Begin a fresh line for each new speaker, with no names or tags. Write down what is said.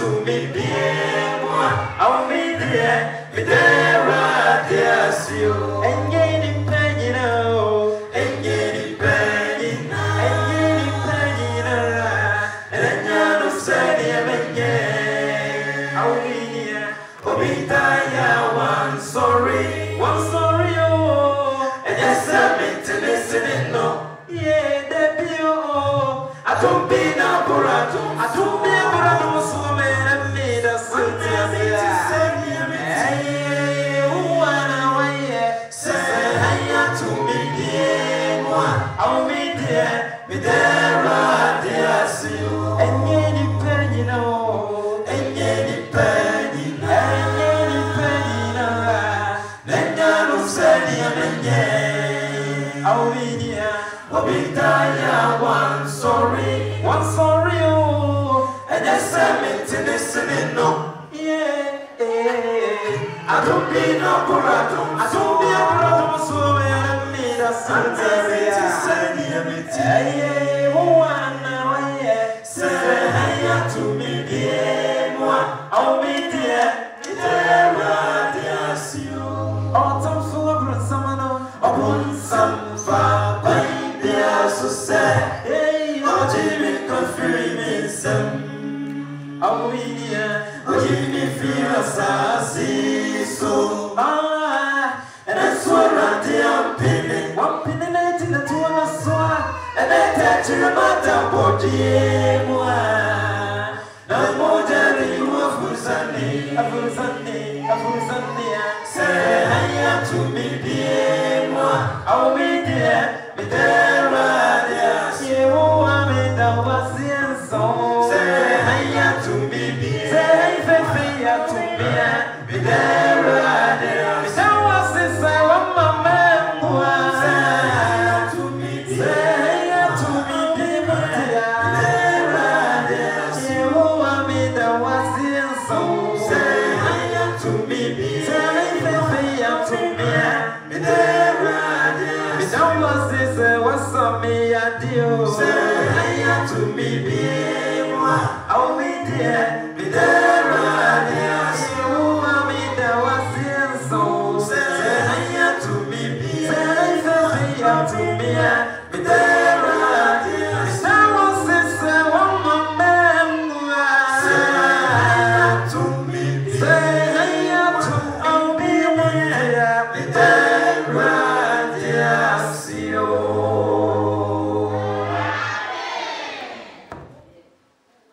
to me be moi. I'll be there, be there, yes, you. And getting pain, you know. And getting pain, and getting pain, you know. And then you're saying, I'll be here. Oh, be tired, one sorry, oh. And yes, I'm into listening, no. Yeah, debut. I don't be now, Burato. I don't be a Burato, so man, I made a city. To me, I'll be there, see you. And any pen, you know, and any pen, and any pen, then you'll say, I'll be there, I'll be there, one sorry, oh, and yes, I'm into listening, no, yeah, I don't be no Burato, I don't be a Burato, so I made a Santa. Hey, say to me, dear, I'll be there, yes, you. Autumn full of summer, upon some far, dear, so sad. Hey, oh, Jimmy, confirm me some. I'll be there, oh, Jimmy, feel a sassy, so. And that's what I'm pinning. One pinning it in the two of us, and I touch your mother, body, no more than you of Sunday, say, to me, dear, I'll be there, yes, you want me, that was the song. Say, to me, say, to me, be there, yes. To me, be moi, I'll be there, be there, yes, you want me, that was in so. Say, to me, be, say, to me,